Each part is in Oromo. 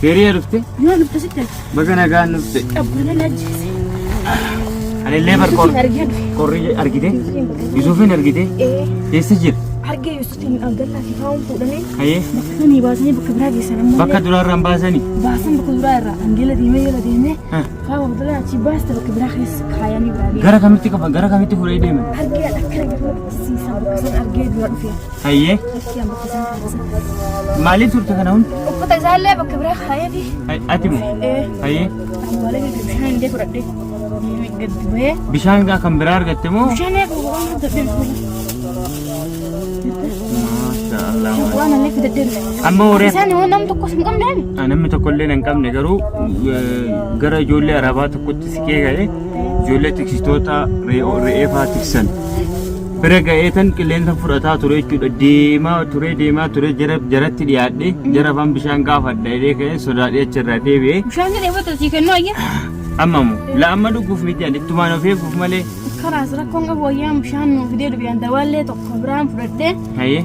كيري رفتي؟ يا نبت ستة بقنا قاعد نفتي أبونا نجس أنا اللي بركور كوري أرجيتي يوسفين أرجيتي إيه يسجل أرجع يوسفين عبد الله كيفهم فودني أيه بكتني باسني بكبراجي سنة بكا دولار رمبازني باسن بكبراجي أنجيلا ديما يلا ديما فاهم عبد الله أشي باست بكبراجي خياني براجي غرا كميتي كفا غرا كميتي فوري ديما أرجع أكره سيسا بكسن أرجع دولار فيها أيه يا بكسن مالي صورتك أنا هون وقت زعل بكبراجي خياني أتيمو إيه أيه ولا بيشان ديك ردي قد بيشان كا كمبرار قتمو بيشان يا بابا تدري ما شاء الله وانا اللي في الدير أما وري ثاني وانا متقص مقام داني أنا متقول لنا نكمل نجارو غرا جولة عربات كنت سكيه غاية جولة تكسيتوتا رئيفا تكسن برجع إيتن كلين تفرطها تري ديما تري جرت ديادي جرفان بيشان كافة دايري كه سودادي تشردي بيه بيشان كده بس تيجي نوعي أمامو لا أما دو كوف ميتي عندي تمانو فيه كوف ماله خلاص ركون أبو أيام بيشان فيديو بيان دوالة تكبران فرده هاي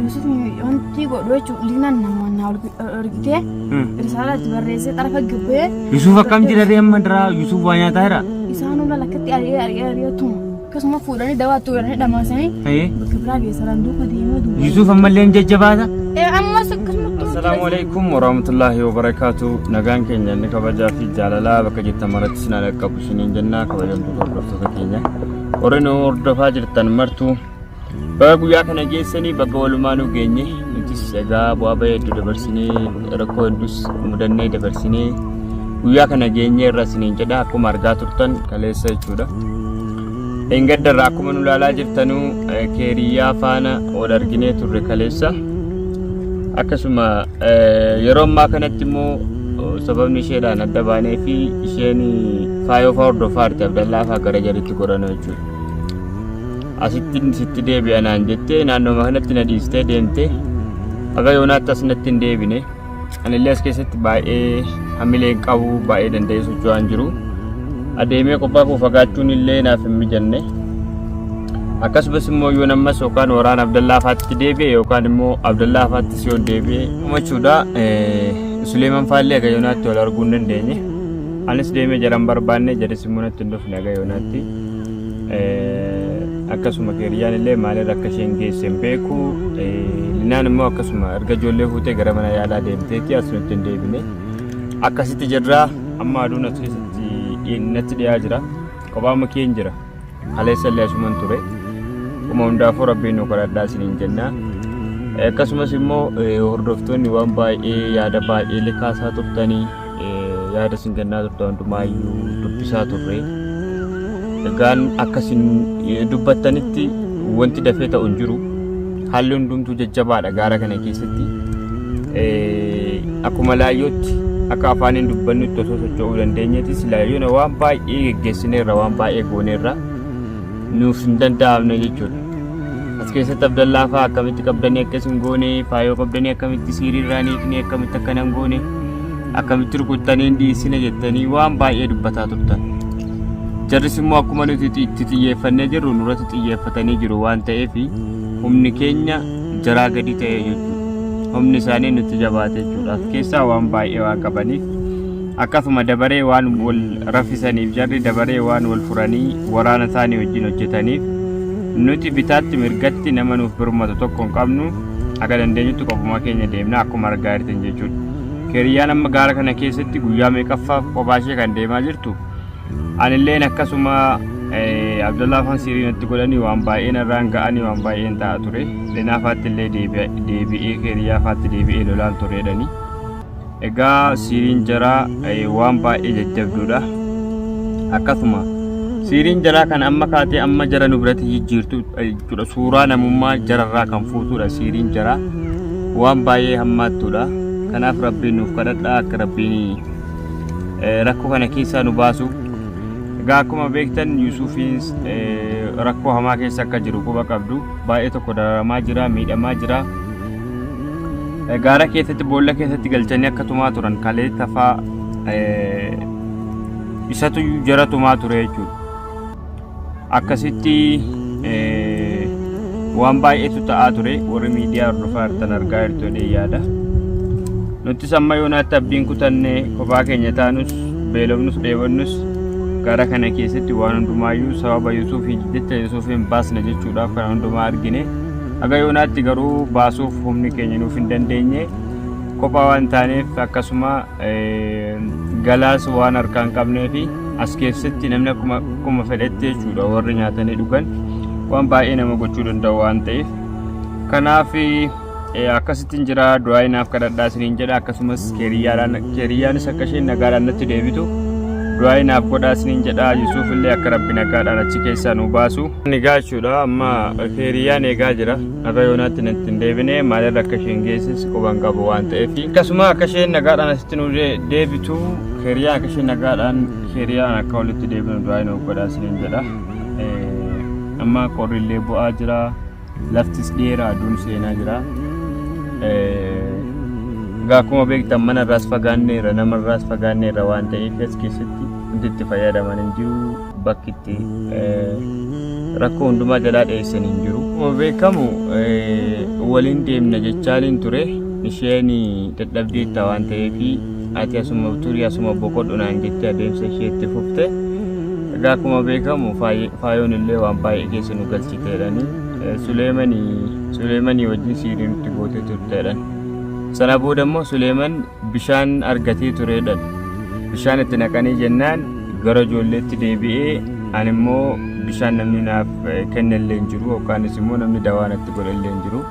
يوسف يونتي قدوة لينا نمنا أرجع رسالة بريسة تعرف الجبه يوسف كم جرى ريم مدرا يوسف وانيا تهرا إسانو لا لكتي أريا توم كسمة فوراني دوا تويرني دماسني هاي بكبراجي سلام دوك ديما يوسف أما لين ججبادا أما سكسمة السلام عليكم ورحمة الله وبركاته نجان كينيا نكبر في جاللا بكجت مرات سنة لكابوسين جنة كبر تطور كينيا ورنو دفاجر تنمرتو بقى يا كنا جيسني بقى ولمانو جيني نتيس جا بوابة يدو دبرسيني ركو دوس مدني دبرسيني ويا كنا جيني راسيني جدا أكو مرجع ترتن كليسة جودا إنجد دراكو منو لالا جفتنو كيريا فانا ودرجيني توري كليسة أكسما يروم ما كانت تمو سبب نشيدا ندباني في إشيني فايو فورد فارت عبد الله فكرجاري تكورانو جود asittin sitti deebi'anaan jettee naannoo kanatti na dhiistee deemte aga yoonaattas natti hin deebine anillee as keessatti baay'ee hamileen qabu baay'ee danda'ee socho'aan jiru adeemee qophaa koo fagaachuun illee naaf hin mijanne akkasumas immoo yoo nammas yookaan waraan Abdallaafaatti deebi'e yookaan immoo Abdallaafaatti si yoon deebi'e umachuudha Suleeman Faallee aga yoonaatti wal arguu hin dandeenye anis deemee jaran barbaanne jaris immoo natti hin dhufne aga yoonaatti akkasuma keeriyaan illee maaliin akka isheen geesse hin beeku linaan immoo akkasuma erga ijoollee fuutee gara mana yaalaa deemteetti as nutti hin deebine akkasitti jirraa amma aduun as keessatti natti dhiyaa jira kophaa makeen jira kaleessa illee asuman ture kuma hundaafuu rabbiin nu kadhadhaa isiniin jennaa akkasumas immoo hordoftoonni waan baay'ee yaada baay'ee likaasaa turtanii yaada isin kennaa turtan hundumaayyuu dubbisaa turre egaan akkasin dubbattanitti wanti dafee ta'u hin jiru haalli hundumtuu jajjabaadha gaara kana keessatti akkuma laayyootti akka afaaniin dubbannutti osoo socho'uu dandeenyeetis laayyoon waan baay'ee geggeessineerra waan baay'ee gooneerra nuuf hin danda'amne jechuudha as keessatti Abdallaafaa akkamitti qabdanii akkasin goone faayoo qabdanii akkamitti siiriirraaniifni akkamitti akkanan goone akkamitti rukuttanii hin dhiisine jettanii waan baay'ee dubbataa turtan jarris immoo akkuma nuti itti xiyyeeffannee jirru nurratti xiyyeeffatanii jiru waan ta'eef humni keenya jaraa gadi ta'e jechuudha humni isaanii nutti jabaate jechuudha keessaa waan baay'ee waan qabaniif akkasuma dabaree waan wal raffisaniif jarri dabaree waan wal furanii waraana isaanii wajjin hojjetaniif nuti bitaatti mirgatti nama nuuf birmatu tokko hin qabnu akka dandeenyutti qofuma keenya deemna akkuma argaa jirtan jechuudha keeriyaan amma gaara kana keessatti guyyaa meeqaffaaf kophaa ishee kan deemaa jirtu anilleen akkasuma Abdallaafaan siriinatti godhanii waan baay'een irraan ga'anii waan baay'een ta'a ture linaafaatti illee deebi'ee keeriyaafaatti deebi'ee lolaan tureedhani egaa siriin jaraa waan baay'ee jajjabduudha akkasuma siriin jaraa kan amma kaatee amma jara nu biratti jijjiirtu jechuudha suuraa namummaa jararraa kan fuutuudha siriin jaraa waan baay'ee hammaattuudha kanaaf rabbiin nuuf kadhadhaa akka rabbiin rakkoo kana keessaa nu baasu egaa akkuma beektan Yuusufiin rakkoo hamaa keessa akka jiru quba qabdu baay'ee tokko dararamaa jira miidhamaa jira gaara keessatti boolla keessatti galchanii akka tumaa turan kalee tafaa isatu jara tumaa ture jechuudha akkasitti waan baay'eetu ta'aa ture warri miidiyaa hordofaa jirtan argaa jirtu yaada nuti samma yoonaatti abdiin kutannee kophaa keenya taanus beelofnus dheebonnus gara kana keessatti waan hundumaayyuu sababa Yusuufii jecha Yusuufiin baasna jechuudhaaf kana hundumaa argine aga yoonaatti garuu baasuuf humni keenya nuuf hin dandeenye kophaa waan taaneef akkasuma galaas waan harkaan qabnee fi as keessatti namni akkuma fedhetti jechuudha warri nyaatanii dhugan waan baay'ee nama gochuu danda'u waan ta'eef kanaaf akkasittiin jira du'aa inaaf kadhadhaa isiniin jedha akkasumas keeriyyaanis akka isheen nagaadhaan natti deebitu du'aa inaaf godhaa isiniin jedha Yusuuf illee akka rabbi nagaadhaan achi keessaa nu baasu nigaa jechuudha amma keeriyyaan eegaa jira aga yoonaatti natti hin deebine maalirra akka isheen geessis quban qabu waan ta'eef akkasuma akka isheen nagaadhaan asitti nu deebitu keeriyyaan akka isheen nagaadhaan keeriyyaan akka walitti deebinu du'aa inaaf godhaa isiniin jedha amma qorrillee bu'aa jira laftis dheeraa aduun seenaa jira akkuma beektan manarraas fagaanneerra namarraas fagaanneerra waan ta'eef as keessatti wanti itti fayyadaman hin jiru bakki itti rakkoo hundumaa jalaa dheessan hin jiru. Akkuma beekamu waliin deemna jechaaliin ture isheen dadhabdeetta waan ta'eef ati asuma turii asuma boqodhu naan jettee adeemsa ishee itti fufte akkuma beekamu faayoon illee waan baay'ee keessa nu galchiteedhani Suleemanii wajjin siirii nutti gootee turteedhan. Sana booda immoo Suleeman bishaan argatee tureedhan. Bishaan itti naqanii jennaan gara ijoolleetti deebi'ee ani immoo bishaan namni naaf kennellee hin jiru yookaanis immoo namni dawaa natti godhellee hin jiru.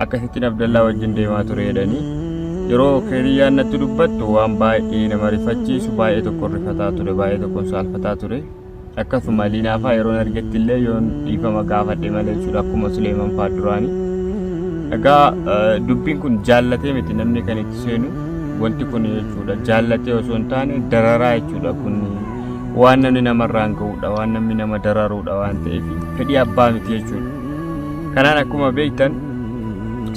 Akkasittiin Abdallaa wajjin deemaa tureedhani. Yeroo keeriyyaan natti dubbattu waan baay'ee nama rifachiisu baay'ee tokko rifataa ture baay'ee tokko saalfataa ture. Akkasuma liinaafaa yeroon argetti illee yoon dhiifama gaafadhe malee jechuudha akkuma Suleeman fa'aa duraani. Egaa dubbiin kun jaallatee miti namni kan itti seenu wanti kun jechuudha jaallatee osoo hin taane dararaa jechuudha kun waan namni namarraan ga'uudha waan namni nama dararuudha waan ta'eef fedhii abbaa miti jechuudha. Kanaan akkuma beektan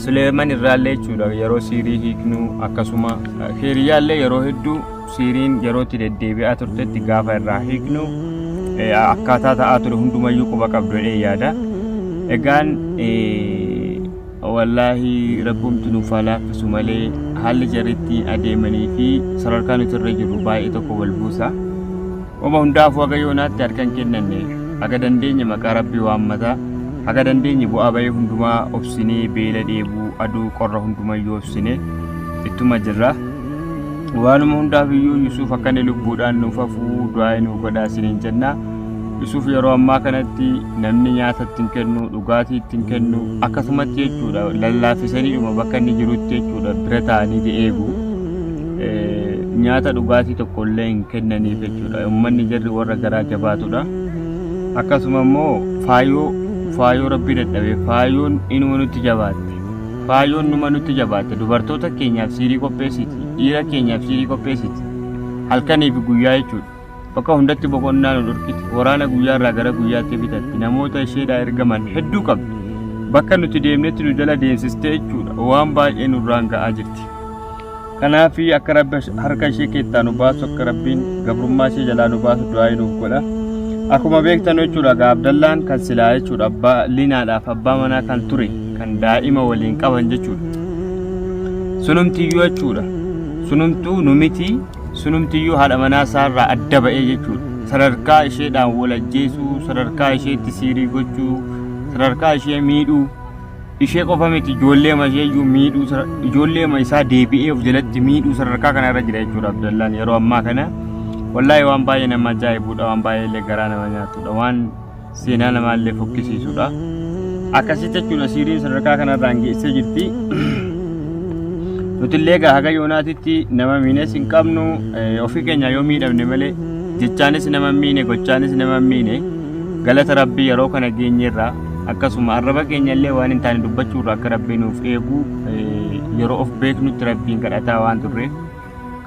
Suleeman irraallee jechuudha yeroo siirii hiiknu akkasuma keeriyyaallee yeroo hedduu siiriin yerootti deddeebi'aa turtetti gaafa irraa hiiknu akkaataa ta'aa ture hundumayyuu quba qabdu jedhee yaada. Egaan wallaahi rabbumti nuuf haa laaffisu malee haalli jarritti adeemanii fi sadarkaa nuti irra jirru baay'ee tokko wal buusa. Oma hundaafuu aga yoonaatti harkan kennanne aga dandeenye maqaa rabbii waammataa aga dandeenye bu'aa bahee hundumaa obsinee beela dheebuu aduu qorra hundumayyuu obsinee ittuma jirra. Waanuma hundaafiyyuu Yusuuf akka inni lubbuudhaan nuuf hafuu du'aa nuuf godhaa isiniin jenna. Yusuuf yeroo ammaa kanatti namni nyaata ittiin kennu dhugaatii ittiin kennu akkasumatti jechuudha lallaafisaniidhuma bakka inni jirutti jechuudha bira ta'anii eegu nyaata dhugaatii tokkollee hin kennaniif jechuudha uummanni jarri warra garaa jabaatudha. Akkasuma immoo faayoo rabbii dadhabee faayoon inuma nutti jabaatte faayoon numa nutti jabaatte dubartoota keenyaaf siirii qopheessiti dhiira keenyaaf siirii qopheessiti halkanii fi guyyaa jechuudha. Bakka hundatti boqonnaa nu dhorkiti waraana guyyaa irraa gara guyyaatti bitatti namoota isheedhaa ergaman hedduu qabdi bakka nuti deemnetti nu jala deemsistee jechuudha waan baay'ee nurraan ga'aa jirti. Kanaaf akka rabbi harka ishee keessaa nu baasu akka rabbiin gabrummaa ishee jalaa nu baasu du'aa nuuf godha. Akkuma beektan jechuudha Abdallaan kan silaa jechuudha abbaa liinaadhaaf abbaa manaa kan ture kan daa'ima waliin qaban jechuudha. Sunumtiyyuu jechuudha sunumtuu nu miti sunumtiyyuu haadha manaa isaarraa adda ba'ee jechuudha. Sadarkaa isheedhaan wal ajjeesuu, sadarkaa isheetti siirii gochuu, sadarkaa ishee miidhuu, ishee qofa miti ijoolleema isheeyyuu miidhuu, ijoolleema isaa deebi'ee of jalatti miidhuu sadarkaa kana irra jira jechuudha Abdallaan yeroo ammaa kana. Wallaahi waan baay'ee nama ajaa'ibuudha, waan baay'ee illee garaa nama nyaatudha, waan seenaa namaallee fokkisiisudha. Akkasitti jechuudha siiriin sadarkaa kanarraan geessee jirti. Nuti illee haga yoonaatitti nama miines hin qabnu ofii keenya yoo miidhamne malee jechaanis nama miine gochaanis nama miine galata rabbii yeroo kana geenyeerraa akkasuma arraba keenya illee waan hin taane dubbachuurraa akka rabbii nuuf eegu yeroo of beeknutti rabbiin kadhataa waan turreef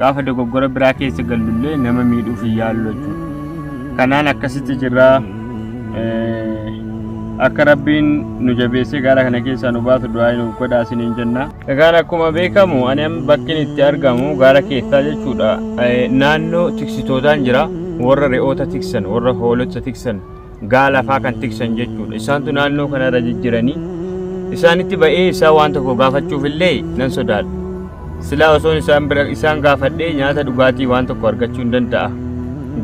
gaafa dogoggora biraa keessa gallullee nama miidhuuf hin yaallu jechuudha. Kanaan akkasitti jirraa akka rabbiin nu jabeessee gaara kana keessaa nu baasu du'aa nuuf godhaa isiniin jenna. Egaan akkuma beekamu ani bakki itti argamu gaara keessaa jechuudha. Naannoo tiksitootaan jira warra re'oota tiksan warra hoolota tiksan gaala faa kan tiksan jechuudha. Isaantu naannoo kanarra jijjiranii isaanitti ba'ee isaa waan tokko gaafachuuf illee nan sodaadha. silaa osoo isaan gaafadhee nyaata dhugaatii waan tokko argachuu hin danda'a.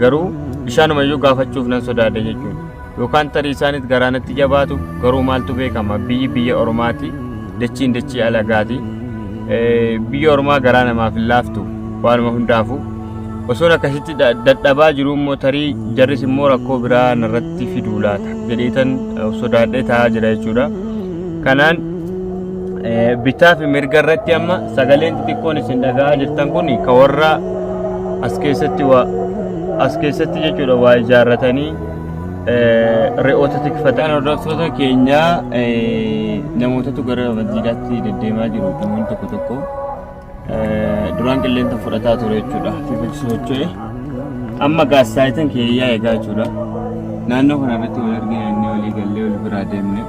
Garuu ishaanumayyuu gaafachuuf nan sodaadha jechuudha. Yookaan tarii isaanitti garaanatti jabaatu garuu maaltu beekama biyya Oromaati dachiin dachii alagaati. Biyya Oromaa garaa namaaf hin laaftu waanuma hundaafu. Osoo akkasitti dadhabaa jiru immoo tarii jarris immoo rakkoo biraa narratti fiduu laata jedheetan sodaadhee taa'aa jira jechuudha. Kanaan bitaa fi mirga irratti amma sagaleen xixiqqoon isin dhaga'aa jirtan kun ka warra as keessatti jechuudha waa ijaarratanii re'oota tikfatan. Hordoftoota keenyaa namootatu gara masjiidaatti deddeemaa jiru namoonni tokko tokko duraan qilleensa fudhataa ture jechuudha. Socho'ee amma gaassaayitan keeyyaa eegaa jechuudha. Naannoo kanarratti wal argina inni walii gallee wal biraa deemne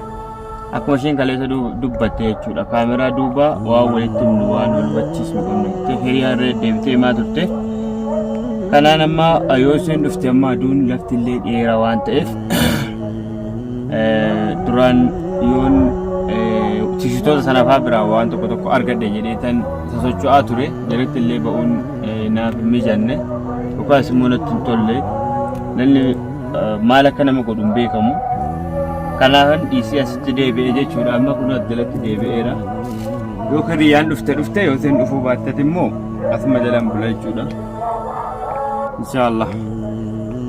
akkuma isheen kaleessa dubbatte jechuudha. Kaameraa duuba waan walitti himnu waan wal hubachiisnu qabnu hiriyaa irra deemtee maa turte. Kanaan amma yoo isheen dhufte amma aduun laftillee dheeraa waan ta'eef duraan yoon tishitoota sanaafaa biraa waan tokko tokko argadhe jedheetan sosocho'aa ture. Jalatti illee ba'uun naaf mijanne yookaas immoo natti hin tolle. Namni maal akka nama godhu hin beekamu. Kanaafan dhiisee asitti deebi'e jechuudha. Amma kun jalatti deebi'eera. Yoo hiriyyaan dhufte yoo isheen dhufuu baattate immoo asuma jalaan bula jechuudha. Inshallah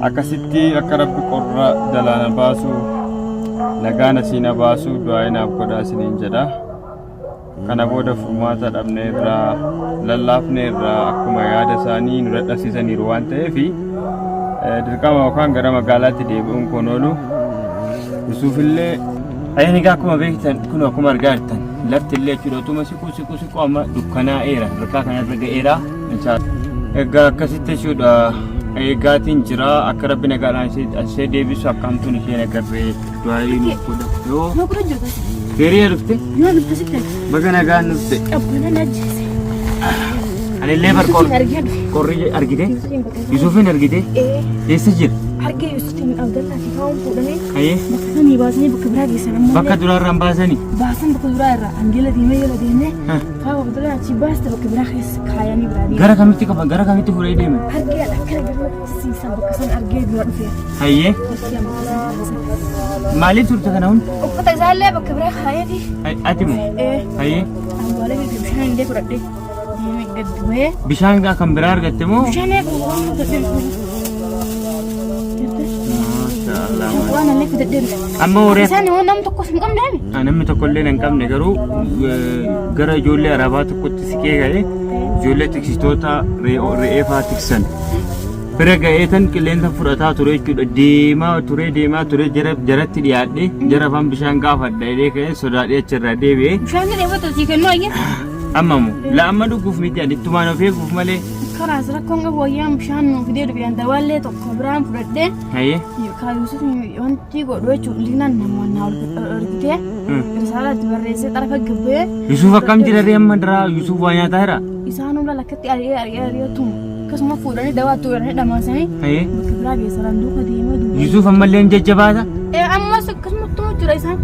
akkasitti akka rabbi qorra jalaana baasu nagaan asiina baasu du'aa inaaf godhaa isiniin jedha. Kana booda furmaata dhabne irraa lallaafne irraa akkuma yaada isaanii nu dadhabsiisaniiru waan ta'eef dirqama yookaan gara magaalaatti deebi'uun kun oolu. Yusuufillee ayyaanigaa akkuma beektan kun akkuma argaa jirtan laftillee jechuudha utuma siqu amma dukkanaa'eera harkaa kanarra ga'eera. Egaa akkasitti jechuudha eegaatiin jira akka rabbi nagaadhaan ishee deebisu akkamtuun isheen agarree du'aayi nuuf godha. Yoo hiriyaa dhufte baga nagaan dhufte anillee qorri argite Yusuufin argite eessa jira? Argee Yusuufin Abdallaa fi Faawun fuudhanii bakka sanii baasanii bakka biraa geessan ammoo bakka duraarraan baasanii bakka duraa irraa angela diimee yoo deemne Faawun Abdallaa achi baaste bakka biraa keessa kaayanii biraa deemne. Gara kamitti fuudhee deeme? Argee akkana gara siisan bakka san argee dura dhufe. Hayyee maaliif turte kana hundi? Uffata isaallee bakka biraa kaayeeti. Ati moo? Hayyee Angaalee bishaan illee fudhadhee deemee gaddumee. Bishaan kan biraa argatte moo? Bishaan waan fudhadhee waan allee fidadhee dhufe. Amma horii isaan waan namni tokkos hin qabneemi. Namni tokkollee hin qabne garuu gara ijoollee arabaa tokkotti siqee ga'ee ijoollee tiksitoota re'ee fa'aa tiksan bira ga'eetan qilleensa fudhataa ture jechuudha. Deemaa ture jaratti dhiyaadhe jara afaan bishaan gaafadha jedhee ka'ee sodaadhee achirraa deebi'ee. Bishaan dheebota sii kennuu ayyan. Ammamu amma dhuguuf miti adittumaan of eeguuf malee. Karaas rakkoon qabu wayyaan bishaan nuuf fidee dhufee dawaallee tokko biraan fudhadhee. Hayyee. Kaayuusit wanti godhu jechuudha liinaan namoonni argitee. Risaalaatti barreessee xarafa gabbee. Yusuuf akkam jira amma dura Yusuuf waa nyaataa jira. Isaan humna lakkatti ari'ee tumu akkasuma fuudhanii dawaatti godhanii dhamaasanii. Bakka biraa geessan duuka deemee. Yusuuf ammallee hin jajjabaata. Ammas akkasuma tumu jira isaan.